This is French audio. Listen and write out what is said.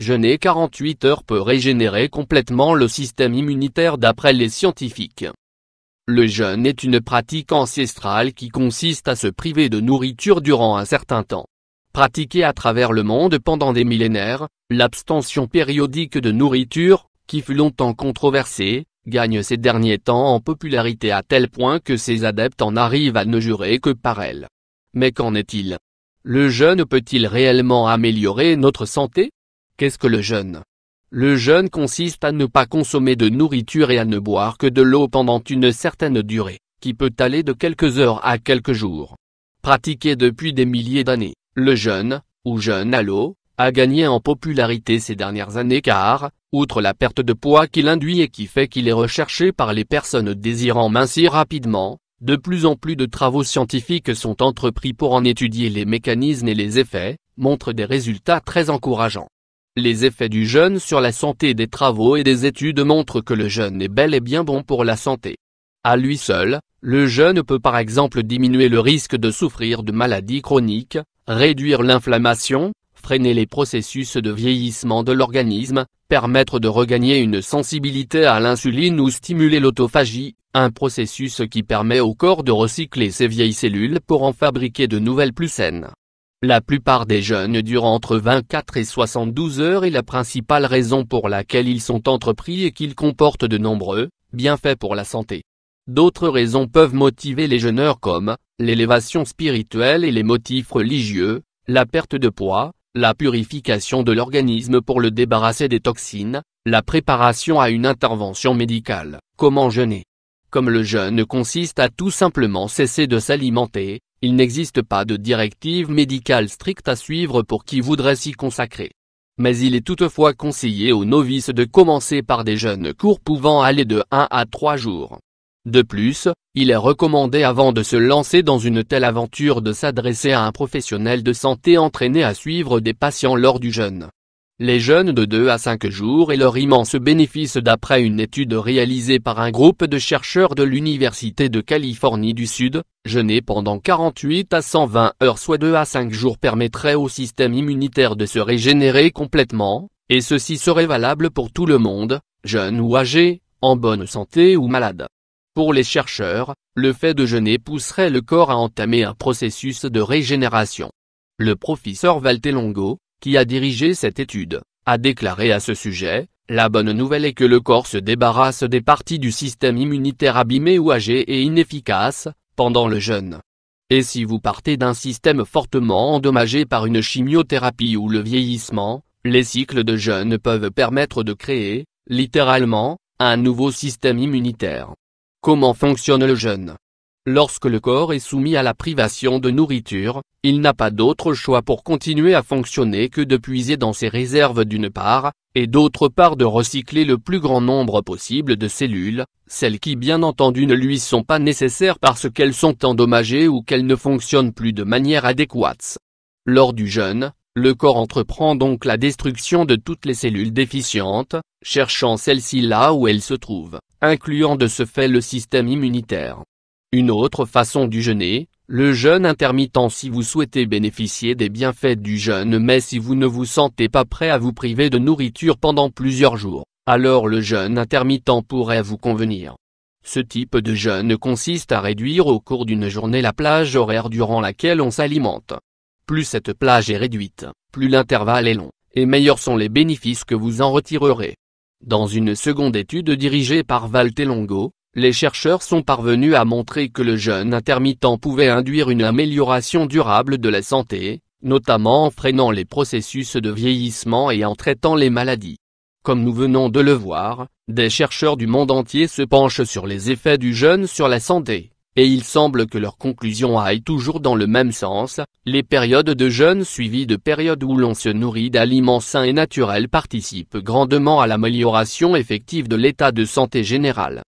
jeûner 48 heures peut régénérer complètement le système immunitaire d'après les scientifiques. Le jeûne est une pratique ancestrale qui consiste à se priver de nourriture durant un certain temps. Pratiquée à travers le monde pendant des millénaires, l'abstention périodique de nourriture, qui fut longtemps controversée, gagne ces derniers temps en popularité à tel point que ses adeptes en arrivent à ne jurer que par elle. Mais qu'en est-il? Le jeûne peut-il réellement améliorer notre santé? Qu'est-ce que le jeûne? Le jeûne consiste à ne pas consommer de nourriture et à ne boire que de l'eau pendant une certaine durée, qui peut aller de quelques heures à quelques jours. Pratiqué depuis des milliers d'années, le jeûne, ou jeûne à l'eau, a gagné en popularité ces dernières années car, outre la perte de poids qu'il induit et qui fait qu'il est recherché par les personnes désirant mincir rapidement, de plus en plus de travaux scientifiques sont entrepris pour en étudier les mécanismes et les effets, montrent des résultats très encourageants. Les effets du jeûne sur la santé. Des travaux et des études montrent que le jeûne est bel et bien bon pour la santé. À lui seul, le jeûne peut par exemple diminuer le risque de souffrir de maladies chroniques, réduire l'inflammation, freiner les processus de vieillissement de l'organisme, permettre de regagner une sensibilité à l'insuline ou stimuler l'autophagie, un processus qui permet au corps de recycler ses vieilles cellules pour en fabriquer de nouvelles plus saines. La plupart des jeûnes durent entre 24 et 72 heures et la principale raison pour laquelle ils sont entrepris est qu'ils comportent de nombreux bienfaits pour la santé. D'autres raisons peuvent motiver les jeûneurs comme l'élévation spirituelle et les motifs religieux, la perte de poids, la purification de l'organisme pour le débarrasser des toxines, la préparation à une intervention médicale. Comment jeûner? Comme le jeûne consiste à tout simplement cesser de s'alimenter, il n'existe pas de directive médicale stricte à suivre pour qui voudrait s'y consacrer. Mais il est toutefois conseillé aux novices de commencer par des jeûnes courts pouvant aller de 1 à 3 jours. De plus, il est recommandé avant de se lancer dans une telle aventure de s'adresser à un professionnel de santé entraîné à suivre des patients lors du jeûne. Les jeûnes de 2 à 5 jours et leur immense bénéfice. D'après une étude réalisée par un groupe de chercheurs de l'Université de Californie du Sud, jeûner pendant 48 à 120 heures soit 2 à 5 jours permettrait au système immunitaire de se régénérer complètement, et ceci serait valable pour tout le monde, jeune ou âgé, en bonne santé ou malade. Pour les chercheurs, le fait de jeûner pousserait le corps à entamer un processus de régénération. Le professeur Valtelongo, qui a dirigé cette étude, a déclaré à ce sujet, « La bonne nouvelle est que le corps se débarrasse des parties du système immunitaire abîmées ou âgées et inefficaces, pendant le jeûne. Et si vous partez d'un système fortement endommagé par une chimiothérapie ou le vieillissement, les cycles de jeûne peuvent permettre de créer, littéralement, un nouveau système immunitaire. » Comment fonctionne le jeûne? Lorsque le corps est soumis à la privation de nourriture, il n'a pas d'autre choix pour continuer à fonctionner que de puiser dans ses réserves d'une part, et d'autre part de recycler le plus grand nombre possible de cellules, celles qui bien entendu ne lui sont pas nécessaires parce qu'elles sont endommagées ou qu'elles ne fonctionnent plus de manière adéquate. Lors du jeûne, le corps entreprend donc la destruction de toutes les cellules déficientes, cherchant celles-ci là où elles se trouvent, incluant de ce fait le système immunitaire. Une autre façon du jeûner, le jeûne intermittent. Si vous souhaitez bénéficier des bienfaits du jeûne mais si vous ne vous sentez pas prêt à vous priver de nourriture pendant plusieurs jours, alors le jeûne intermittent pourrait vous convenir. Ce type de jeûne consiste à réduire au cours d'une journée la plage horaire durant laquelle on s'alimente. Plus cette plage est réduite, plus l'intervalle est long, et meilleurs sont les bénéfices que vous en retirerez. Dans une seconde étude dirigée par Valtelongo, les chercheurs sont parvenus à montrer que le jeûne intermittent pouvait induire une amélioration durable de la santé, notamment en freinant les processus de vieillissement et en traitant les maladies. Comme nous venons de le voir, des chercheurs du monde entier se penchent sur les effets du jeûne sur la santé, et il semble que leurs conclusions aillent toujours dans le même sens. Les périodes de jeûne suivies de périodes où l'on se nourrit d'aliments sains et naturels participent grandement à l'amélioration effective de l'état de santé général.